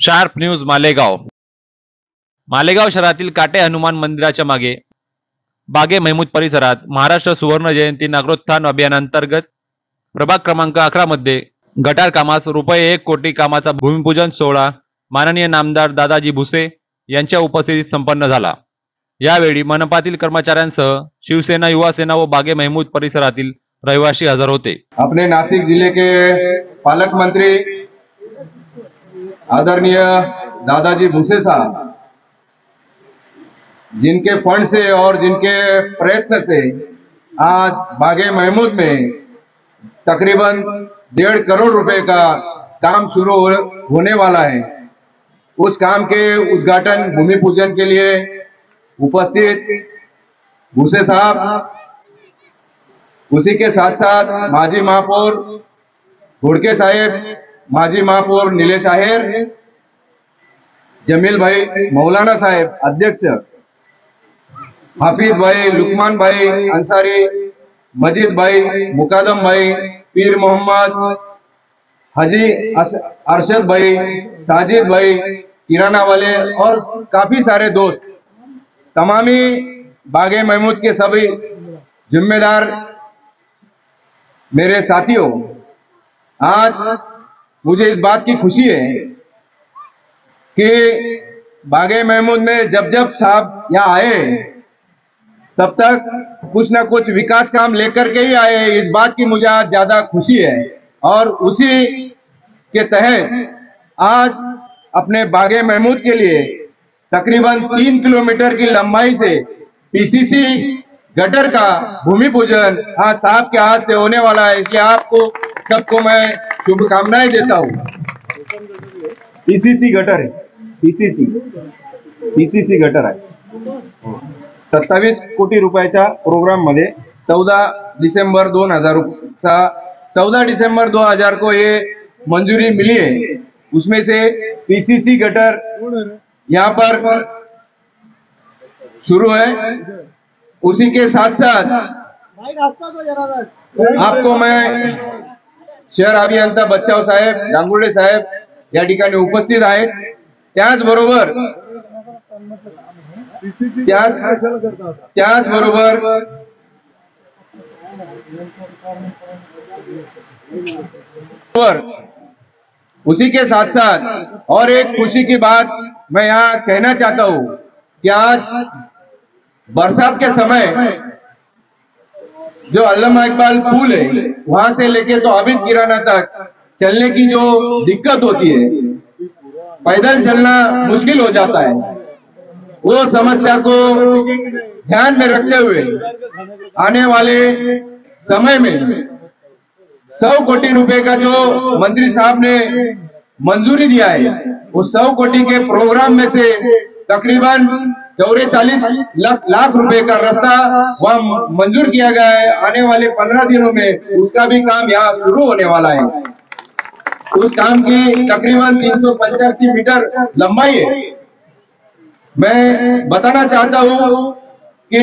Sharp news Malegaon शहरातील काटे हनुमान मंदिराच्या मागे बागे महमूद परिसरात महाराष्ट्र सुवर्ण जयंती नागरोत्थान अभियानांतर्गत प्रभाग क्रमांक 11 मध्ये गटार कामास रुपये 1 कोटी कामाचा भूमिपूजन सोहळा माननीय नामदार दादाजी भुसे यांच्या उपस्थितीत संपन्न झाला। यावेळी मनपातील कर्मचाऱ्यांसह शिवसेना, युवा सेना व बागे महमूद परिसरातील रहिवासी हजर होते। अपने नासिक जिले के पालक मंत्री आदरणीय दादाजी भुसे साहब, जिनके फंड से और जिनके प्रयत्न से आज बागे महमूद में तकरीबन 1.5 करोड़ रुपए का काम शुरू होने वाला है, उस काम के उद्घाटन भूमि पूजन के लिए उपस्थित भुसे साहब, उसी के साथ साथ माजी महापौर घोड़के साहेब, माजी महापौर नीलेश आहेर, जमील भाई मौलाना साहेब अध्यक्ष, हाफिज भाई, लुकमान भाई अंसारी, मजीद भाई, मुकादम भाई, पीर मोहम्मद, हाजी अरशद भाई, साजिद भाई, किराना वाले और काफी सारे दोस्त, तमामी बागे महमूद के सभी जिम्मेदार मेरे साथियों, आज मुझे इस बात की खुशी है कि बागे महमूद में जब जब साहब यहाँ आए तब तक कुछ ना कुछ विकास काम लेकर के ही आए। इस बात की मुझे आज ज्यादा खुशी है और उसी के तहत आज अपने बागे महमूद के लिए तकरीबन 3 किलोमीटर की लंबाई से पीसीसी गटर का भूमि पूजन आज साहब के हाथ से होने वाला है। इसलिए आपको सबको मैं शुभकामनाएं देता हूं। पीसीसी गटर है, पीसीसी गटर आहे। 27 कोटी रुपयाच्या प्रोग्राम मध्ये 14 डिसेंबर 2000 को ये मंजूरी मिली है। उसमें से पीसीसी गटर यहाँ पर शुरू है। उसी के साथ साथ आपको मैं शहर अभियंता बच्चाव साहेब, डांगुर्डे साहेब या ठिकाणी उपस्थित आहेत। त्याचबरोबर उसी के साथ साथ और एक खुशी की बात मैं यहाँ कहना चाहता हूँ कि आज बरसात के समय जो अल्लामा इकबाल पुल है वहां से लेके तो आबिद किराना तक चलने की जो दिक्कत होती है, पैदल चलना मुश्किल हो जाता है। वो समस्या को ध्यान में रखते हुए आने वाले समय में 100 कोटी रुपए का जो मंत्री साहब ने मंजूरी दिया है, उस 100 कोटी के प्रोग्राम में से तकरीबन 44 लाख रुपए का रास्ता वह मंजूर किया गया है। आने वाले 15 दिनों में उसका भी काम यहाँ शुरू होने वाला है। उस काम की तकरीबन 385 मीटर लंबाई है। मैं बताना चाहता हूँ कि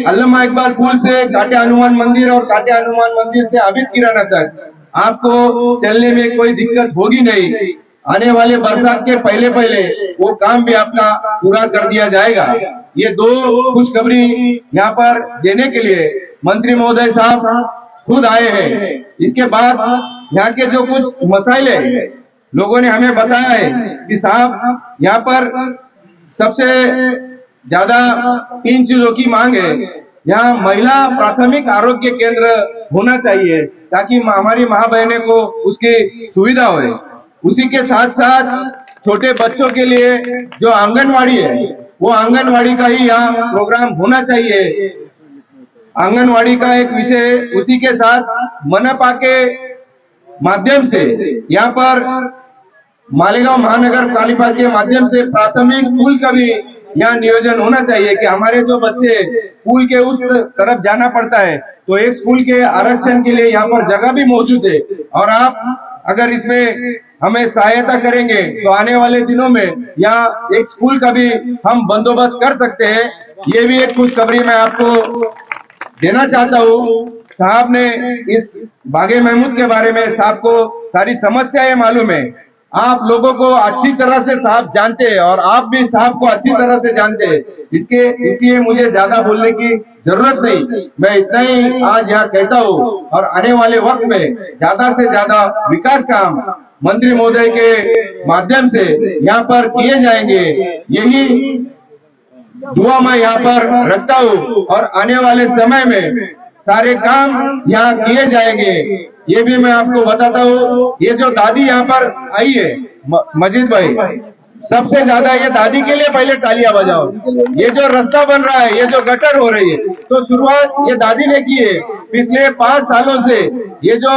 अल्लामा इकबाल पुल से काटे हनुमान मंदिर और काटे हनुमान मंदिर से आबिद किराना तक आपको चलने में कोई दिक्कत होगी नहीं। आने वाले बरसात के पहले वो काम भी अपना पूरा कर दिया जाएगा। ये 2 खुशखबरी यहाँ पर देने के लिए मंत्री महोदय साहब खुद आए हैं। इसके बाद यहाँ के जो कुछ मसाइल है, लोगों ने हमें बताया है कि साहब यहाँ पर सबसे ज्यादा 3 चीजों की मांग है। यहाँ महिला प्राथमिक आरोग्य केंद्र होना चाहिए ताकि हमारी माँ बहनें को उसकी सुविधा हो। उसी के साथ साथ छोटे बच्चों के लिए जो आंगनवाड़ी है, वो आंगनवाड़ी का ही यहाँ प्रोग्राम होना चाहिए। आंगनवाड़ी का एक विषय। उसी के साथ मनपा के माध्यम से यहाँ पर मालेगांव महानगर पालिका के माध्यम से प्राथमिक स्कूल का भी यहाँ नियोजन होना चाहिए कि हमारे जो बच्चे स्कूल के उस तरफ जाना पड़ता है तो एक स्कूल के आरक्षण के लिए यहाँ पर जगह भी मौजूद है। और आप अगर इसमें हमें सहायता करेंगे तो आने वाले दिनों में यहाँ एक स्कूल का भी हम बंदोबस्त कर सकते हैं। ये भी एक खुशखबरी मैं आपको देना चाहता हूँ। साहब ने इस बागे महमूद के बारे में साहब को सारी समस्याएं मालूम है। आप लोगों को अच्छी तरह से साहब जानते हैं और आप भी साहब को अच्छी तरह से जानते हैं। इसलिए मुझे ज्यादा बोलने की जरूरत नहीं, मैं इतना ही आज यहाँ कहता हूँ। और आने वाले वक्त में ज्यादा से ज्यादा विकास काम मंत्री महोदय के माध्यम से यहाँ पर किए जाएंगे, यही दुआ मैं यहाँ पर रखता हूँ। और आने वाले समय में सारे काम यहाँ किए जाएंगे। ये भी मैं आपको बताता हूँ, ये जो दादी यहाँ पर आई है मजीद भाई, सबसे ज्यादा ये दादी के लिए पहले तालियां बजाओ। ये जो रास्ता बन रहा है, ये जो गटर हो रही है, तो शुरुआत ये दादी ने की है। पिछले 5 सालों से ये जो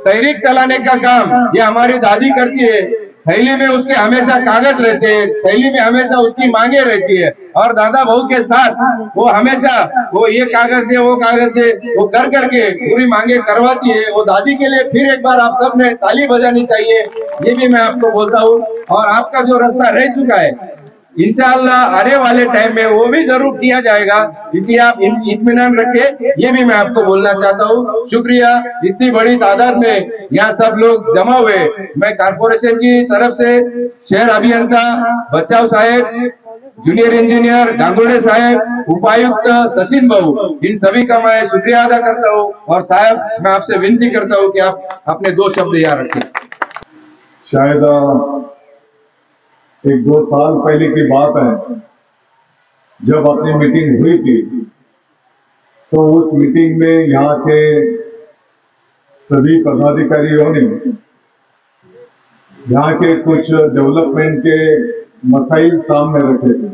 तहरीक चलाने का काम ये हमारी दादी करती है। थैली में उसके हमेशा कागज रहते हैं, थैली में हमेशा उसकी मांगे रहती है, और दादा बहू के साथ वो हमेशा वो ये कागज दे वो कागज दे वो कर करके पूरी मांगे करवाती है। वो दादी के लिए फिर एक बार आप सब ने ताली बजानी चाहिए, ये भी मैं आपको बोलता हूँ। और आपका जो रास्ता रह चुका है, इंशाअल्लाह आने वाले टाइम में वो भी जरूर किया जाएगा, इसलिए आप इत्मीनान रखें, ये भी मैं आपको बोलना चाहता हूँ। शुक्रिया, इतनी बड़ी तादाद में यहाँ सब लोग जमा हुए। मैं कारपोरेशन की तरफ से शहर अभियंता बचाव साहेब, जूनियर इंजीनियर गांगुड़े साहब, उपायुक्त सचिन बाबू, इन सभी का मैं शुक्रिया अदा करता हूँ। और साहब मैं आपसे विनती करता हूँ कि आप अपने 2 शब्द याद रखें। शायद 1-2 साल पहले की बात है, जब अपनी मीटिंग हुई थी, तो उस मीटिंग में यहाँ के सभी पदाधिकारियों ने यहाँ के कुछ डेवलपमेंट के मसाइल सामने रखे थे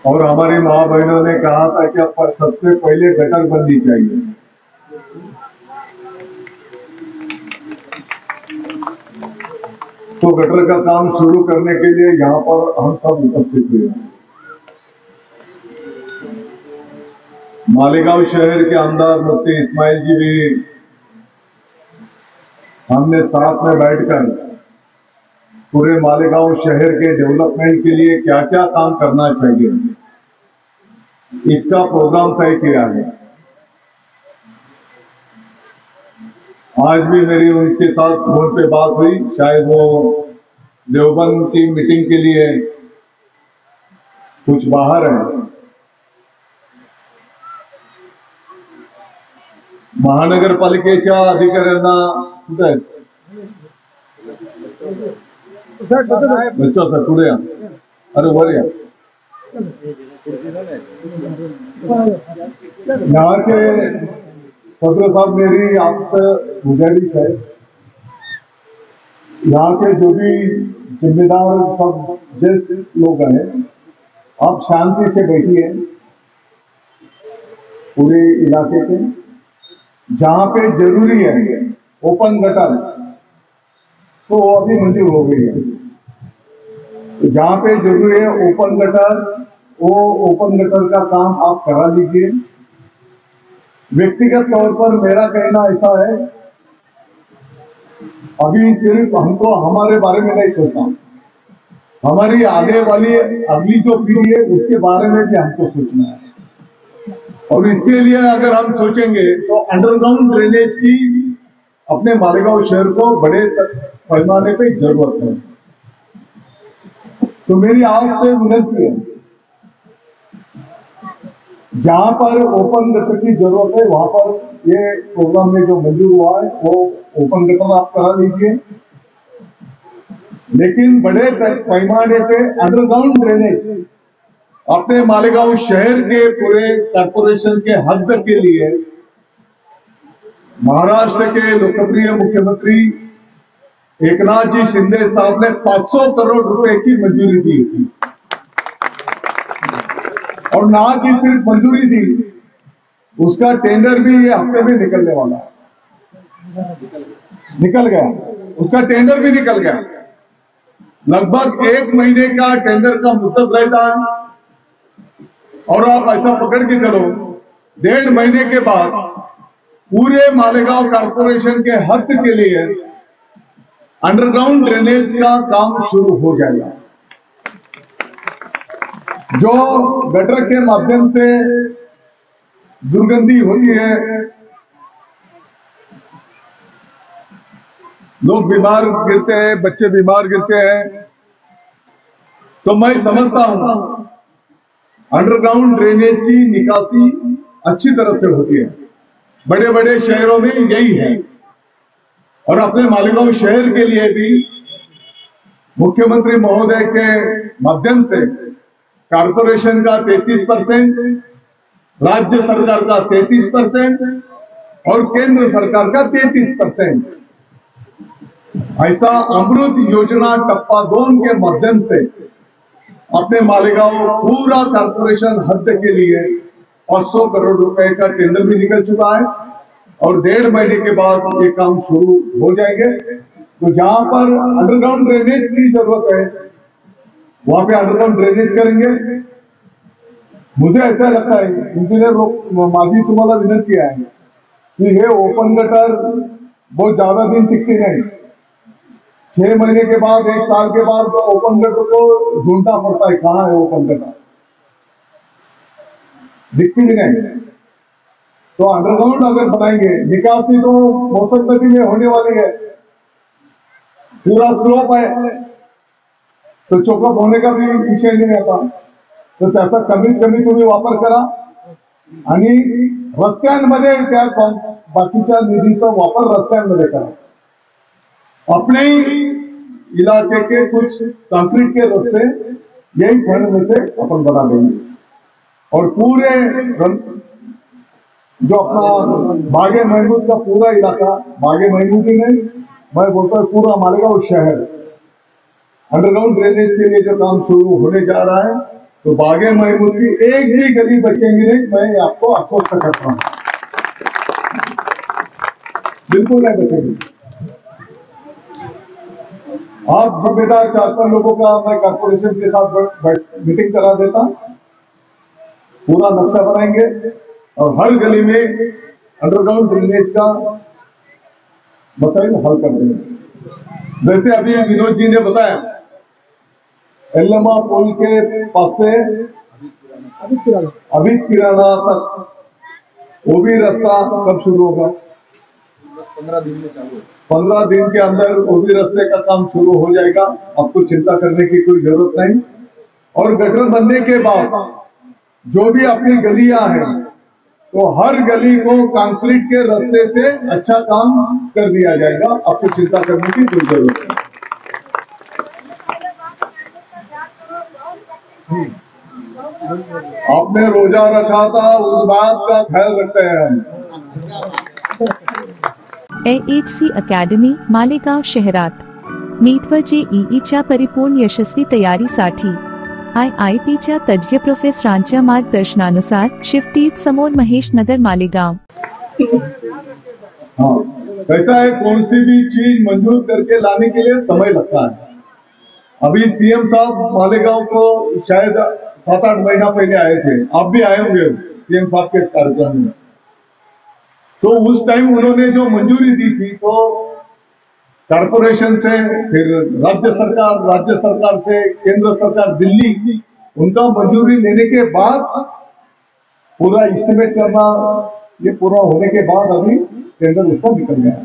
और हमारी माँ बहनों ने कहा था कि अब सबसे पहले गटर बननी चाहिए। तो गटर का काम शुरू करने के लिए यहाँ पर हम सब उपस्थित हुए। मालेगांव शहर के अंदर मुफ्ती इस्माइल जी भी, हमने साथ में बैठकर पूरे मालेगांव शहर के डेवलपमेंट के लिए क्या क्या काम करना चाहिए, इसका प्रोग्राम तय किया है। आज भी मेरी उनके साथ फोन पे बात हुई, शायद वो देवबंद की मीटिंग के लिए कुछ बाहर है। महानगर पालिकेच्या अधिकाऱ्यांना कुठे बच्चा सर पुढे या, अरे वर या। यहाँ के सदर साहब, मेरी आपसे गुजारिश है, यहाँ के जो भी जिम्मेदार सब ज्येष्ठ लोग हैं, आप शांति से बैठिए। पूरे इलाके के जहां पे जरूरी है ओपन गटर, तो वो अभी मंजूर हो गई है। तो जहां पे जरूरी है ओपन गटर, वो ओपन गटर का काम आप करा लीजिए। व्यक्तिगत तौर पर मेरा कहना ऐसा है, अभी सिर्फ हमको हमारे बारे में नहीं सोचना, हमारी आगे वाली अगली जो पीढ़ी है उसके बारे में भी हमको सोचना है। और इसके लिए अगर हम सोचेंगे तो अंडरग्राउंड ड्रेनेज की अपने मालेगांव शहर को बड़े पैमाने पे जरूरत है। तो मेरी आपसे विनती है, जहां पर ओपन गटर की जरूरत है वहां पर ये प्रोग्राम में जो मंजूर हुआ है वो ओपन गटर आप करा लीजिए, लेकिन बड़े पैमाने पे अंडरग्राउंड ड्रेनेज अपने मालेगांव शहर के पूरे कॉर्पोरेशन के हद के लिए महाराष्ट्र के लोकप्रिय मुख्यमंत्री एकनाथ जी शिंदे साहब ने 500 करोड़ रुपए की मंजूरी दी थी। और ना कि सिर्फ मंजूरी दी, उसका टेंडर भी ये हफ्ते में निकलने वाला है, निकल गया, उसका टेंडर भी निकल गया। लगभग 1 महीने का टेंडर का मुद्दत रहता है, और आप ऐसा पकड़ के चलो 1.5 महीने के बाद पूरे मालेगांव कॉर्पोरेशन के हद के लिए अंडरग्राउंड ड्रेनेज का काम शुरू हो जाएगा। जो गटर के माध्यम से दुर्गंधी होती है, लोग बीमार गिरते हैं, बच्चे बीमार गिरते हैं। तो मैं समझता हूं अंडरग्राउंड ड्रेनेज की निकासी अच्छी तरह से होती है, बड़े बड़े शहरों में यही है। और अपने मालेगांव शहर के लिए भी मुख्यमंत्री महोदय के माध्यम से कारपोरेशन का 33%, राज्य सरकार का 33% और केंद्र सरकार का 33%, ऐसा अमृत योजना टप्पा 2 के माध्यम से अपने मालेगांव पूरा कारपोरेशन हद के लिए 500 करोड़ रुपए का टेंडर भी निकल चुका है और 1.5 महीने के बाद ये काम शुरू हो जाएंगे। तो जहां पर अंडरग्राउंड ड्रेनेज की जरूरत है वहां पे अंडरग्राउंड ड्रेनेज करेंगे। मुझे ऐसा लगता है, इंजीनियर लोग माझी तुम्हाला विनंती आहे की हे ओपन गटर बहुत ज्यादा दिन टिकते नहीं, 6 महीने के बाद, 1 साल के बाद ओपन गटर को ढूंढना पड़ता है, कहाँ है ओपन गटर, दिखती भी नहीं। तो अंडरग्राउंड अगर बनाएंगे, निकासी तो मौसम नदी में होने वाली है, पूरा स्लोप है, तो चोकअप होने का भी विषय नहीं आता। तो त्याचा कमीत कमी तुम्ही वापर करा आणि रस्त्यांमध्ये त्या बाकीच्या निधीचा वापर रस्त्यांमध्ये करा। अपने इलाके के कुछ कंक्रीट के रास्ते यही फंड में से अपन बना देंगे और पूरे जो अपना बागे महमूद का पूरा इलाका, बागे महमूद ही नहीं, मैं बोलता हूँ पूरा मालेगांव शहर अंडरग्राउंड ड्रेनेज के लिए जो काम शुरू होने जा रहा है, तो बागे महमूद की एक भी गली बचेंगी नहीं, मैं आपको आश्वस्त करता हूं, बिल्कुल नहीं बचेगी। आप जिम्मेदार 4-5 लोगों का मैं कॉर्पोरेशन के साथ मीटिंग करा देता, पूरा नक्शा बनाएंगे और हर गली में अंडरग्राउंड ड्रेनेज का मसला हल कर देंगे। वैसे अभी विनोद जी ने बताया एल्लमा पुल के पास से अभी किराना तक वो भी रास्ता कब शुरू होगा? 15 दिन में चालू, 15 दिन के अंदर वो भी रास्ते का काम शुरू हो जाएगा, आपको चिंता करने की कोई जरूरत नहीं। और गटर बनने के बाद जो भी अपनी गलियां हैं, तो हर गली को कंक्रीट के रास्ते से अच्छा काम कर दिया जाएगा, आपको चिंता करने की कोई जरूरत नहीं। आपने रोजा रखा था, उस बात का ख्याल रखते हैं। AHC अकॅडमी मालेगाव शहरात नीट व JEEच्या परिपूर्ण यशस्वी तयारीसाठी IITच्या तज्ज्ञ प्रोफेसरांच्या मार्गदर्शनानुसार शिफ्टीत समोर महेश नगर मालेगांव। हाँ, कैसा है, कौन सी भी चीज मंजूर करके लाने के लिए समय लगता है। अभी सीएम साहब मालेगांव को शायद 7-8 महीना पहले आए थे, आप भी आए होंगे सीएम साहब के कार्यक्रम में। तो उस टाइम उन्होंने जो मंजूरी दी थी, तो कॉर्पोरेशन से, फिर राज्य सरकार से केंद्र सरकार दिल्ली, उनका मंजूरी लेने के बाद पूरा एस्टिमेट करना, ये पूरा होने के बाद अभी टेंडर उसका निकल गया।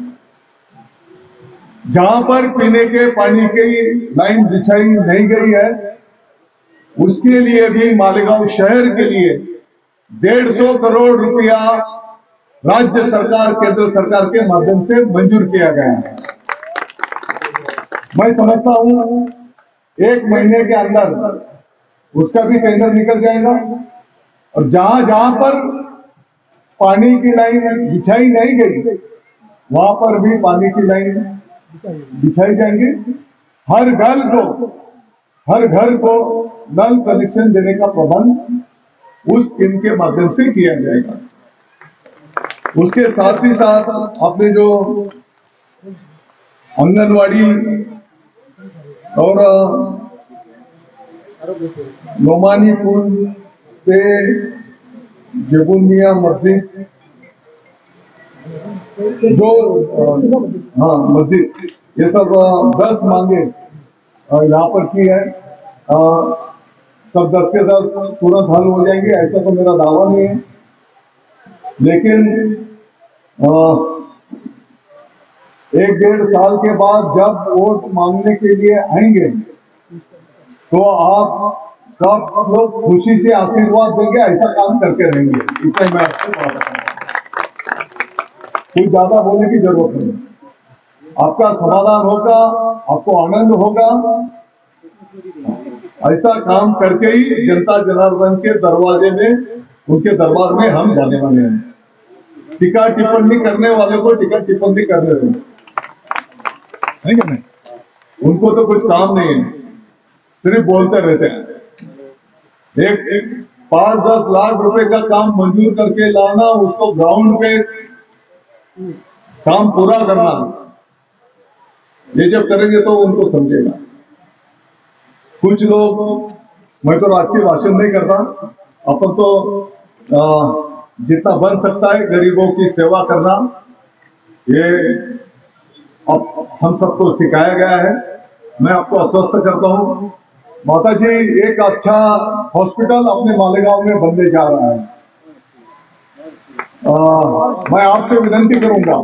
जहां पर पीने के पानी की लाइन बिछाई नहीं गई है, उसके लिए भी मालेगांव शहर के लिए 150 करोड़ रुपया राज्य सरकार, केंद्र सरकार के माध्यम से मंजूर किया गया है। मैं समझता हूं 1 महीने के अंदर उसका भी टेंडर निकल जाएगा और जहां जहां पर पानी की लाइन बिछाई नहीं गई, वहां पर भी पानी की लाइन बिछाई जाएंगी। हर घर को नल कनेक्शन देने का प्रबंध उस स्कीम के माध्यम से किया जाएगा। उसके साथ ही साथ आपने जो आंगनवाड़ी और नोमानी पुल से जेबुनिया मस्जिद, जो हाँ मस्जिद, ये सब 10 मांगे यहाँ पर की है। सब 10 के 10 तुरंत हल हो जाएंगे ऐसा तो मेरा दावा नहीं है, लेकिन 1-1.5 साल के बाद जब वोट मांगने के लिए आएंगे तो आप सब लोग खुशी से आशीर्वाद देंगे, ऐसा काम करके रहेंगे। इतना मैं आपको बात बताऊं, कुछ ज्यादा बोलने की जरूरत नहीं। आपका समाधान होगा, आपको आनंद होगा। ऐसा काम करके ही जनता जनार्दन के दरवाजे में, उनके दरबार में हम जाने वाले हैं। टीका टिप्पणी करने वाले को टीका टिप्पणी करने दें, है क्या नहीं? उनको तो कुछ काम नहीं है, सिर्फ बोलते रहते हैं। एक 5-10 लाख रुपए का काम मंजूर करके लाना, उसको ग्राउंड पे काम पूरा करना, ये जब करेंगे तो उनको समझेगा। कुछ लोग, मैं तो राजकीय भाषण नहीं करता, अपन तो जितना बन सकता है गरीबों की सेवा करना, ये अब हम सबको सिखाया गया है। मैं आपको आश्वस्त करता हूं, माता जी एक अच्छा हॉस्पिटल अपने मालेगांव में बनने जा रहा है। मैं आपसे विनंती करूंगा,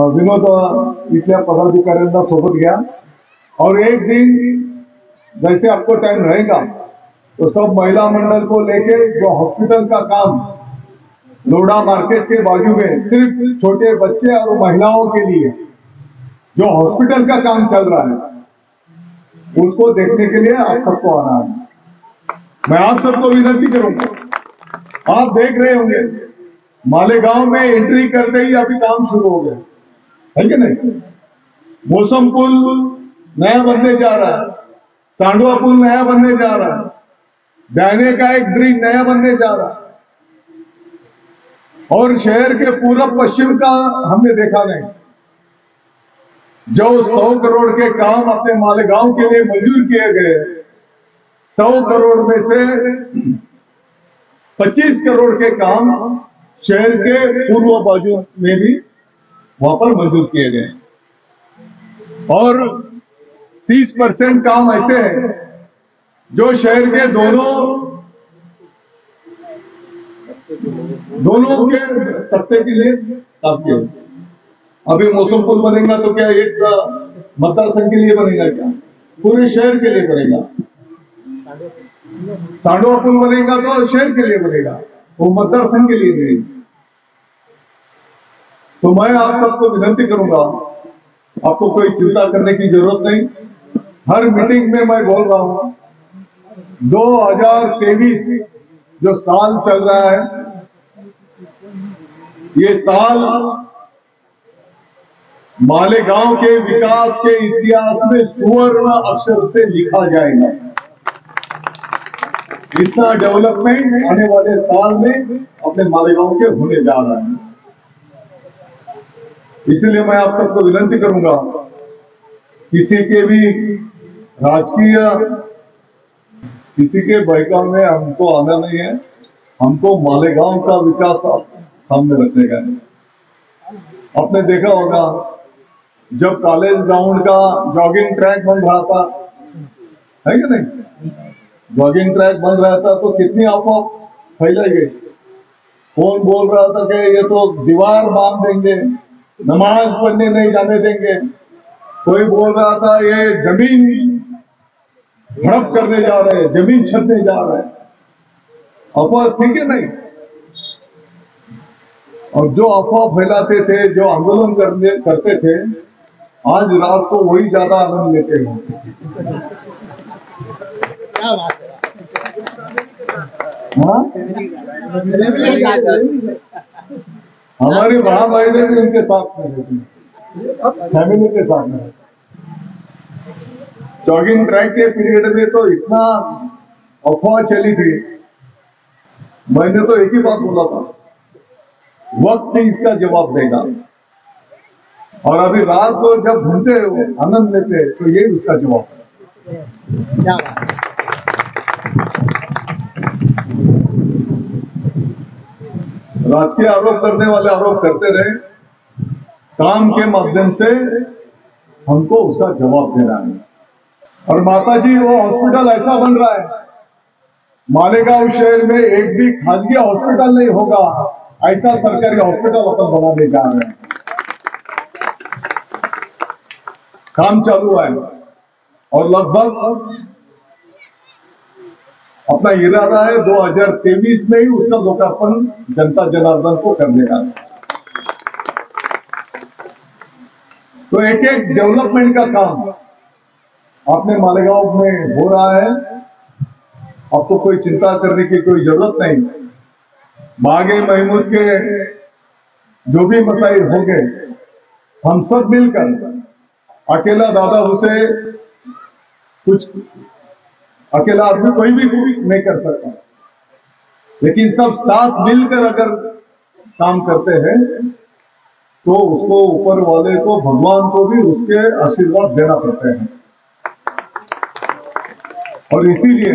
विनोद इथल्या पदाधिकाऱ्यांना सोबत घ्या और एक दिन जैसे आपको टाइम रहेगा तो सब महिला मंडल को लेके जो हॉस्पिटल का काम लोढ़ा मार्केट के बाजू में सिर्फ छोटे बच्चे और महिलाओं के लिए जो हॉस्पिटल का काम चल रहा है, उसको देखने के लिए आप सबको आना है। मैं आप सबको विनती करूंगा, आप देख रहे होंगे मालेगांव में एंट्री करते ही अभी काम शुरू हो गया है कि नहीं? मौसम पुल नया बनने जा रहा है, सांडवा पुल नया बनने जा रहा है, डायने का एक ब्रिज नया बनने जा रहा है, और शहर के पूरब पश्चिम का हमने देखा नहीं। जो 100 करोड़ के काम अपने मालेगांव के लिए मंजूर किए गए, 100 करोड़ में से 25 करोड़ के काम शहर के पूर्व बाजू में भी वहां पर मंजूर किए गए, और 30% काम ऐसे हैं जो शहर के दोनों के तख्ते के लिए काम किए। अभी मौसम पुल बनेगा तो क्या एक मतदार संघ के लिए बनेगा, क्या पूरे शहर के लिए बनेगा? सांडवा पुल बनेगा तो शहर के लिए बनेगा, वो मतदार संघ के लिए नहीं। तो मैं आप सबको विनती करूंगा, आपको कोई चिंता करने की जरूरत नहीं। हर मीटिंग में मैं बोल रहा हूं, 2023 जो साल चल रहा है, ये साल मालेगांव के विकास के इतिहास में सुवर्ण अक्षर से लिखा जाएगा। इतना डेवलपमेंट आने वाले साल में अपने मालेगांव के होने जा रहा है। इसलिए मैं आप सबको विनती करूंगा, किसी के भी राजकीय, किसी के बहकावे में हमको आना नहीं है। हमको मालेगांव का विकास सामने रखने का है। आपने देखा होगा जब कॉलेज ग्राउंड का जॉगिंग ट्रैक बन रहा था, है कि नहीं? जॉगिंग ट्रैक बन रहा था तो कितनी अफवाह फैलाई गई। कौन बोल रहा था कि ये तो दीवार बांध देंगे, नमाज पढ़ने नहीं जाने देंगे। कोई बोल रहा था ये जमीन हड़प करने जा रहे हैं, जमीन छीनने जा रहे हैं। अफवाह ठीक है नहीं? और जो अफवाह फैलाते थे, जो आंदोलन करते थे, आज रात को वही ज्यादा आनंद लेते हैं। हमारी वहां बहने भी उनके साथ में रहती, फैमिली के साथ में। जॉगिंग ट्रैक के पीरियड में तो इतना अफवाह चली थी, मैंने तो एक ही बात बोला था, वक्त ही इसका जवाब देगा। और अभी रात को जब घूमते हो, आनंद लेते, तो यही उसका जवाब है। राजकीय आरोप करने वाले आरोप करते रहे, काम के माध्यम से हमको उसका जवाब देना है। और माता जी वो हॉस्पिटल ऐसा बन रहा है, मालेगांव शहर में एक भी खासगी हॉस्पिटल नहीं होगा, ऐसा सरकारी हॉस्पिटल अपन बनाने जा रहे हैं। काम चालू है और लगभग अपना इरादा है 2023 में ही उसका लोकार्पण जनता जनार्दन को करने का। तो एक एक डेवलपमेंट का काम अपने मालेगांव में हो रहा है। अब तो कोई चिंता करने की कोई जरूरत नहीं। बागे महमूद के जो भी मसाइल होंगे हम सब मिलकर, अकेला दादा उसे कुछ अकेला आदमी कोई भी नहीं कर सकता, लेकिन सब साथ मिलकर अगर काम करते हैं तो उसको ऊपर वाले को, भगवान को भी उसके आशीर्वाद देना पड़ते हैं। और इसीलिए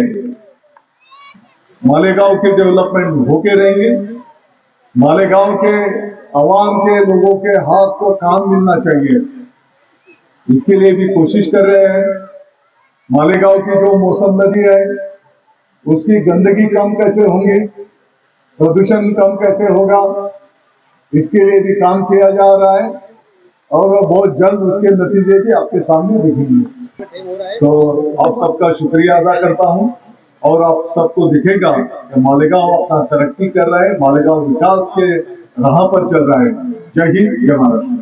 मालेगांव के डेवलपमेंट होके रहेंगे। मालेगांव के आवाम के लोगों के हाथ को काम मिलना चाहिए, इसके लिए भी कोशिश कर रहे हैं। मालेगांव की जो मौसम नदी है उसकी गंदगी कम कैसे होंगी, प्रदूषण कम कैसे होगा, इसके लिए भी काम किया जा रहा है और बहुत जल्द उसके नतीजे भी आपके सामने दिखेंगे। तो आप सबका शुक्रिया अदा करता हूं और आप सबको दिखेगा कि मालेगांव अपना तरक्की कर रहा है, मालेगांव विकास के राह पर चल रहा है। जय हिंद, जय महाराष्ट्र।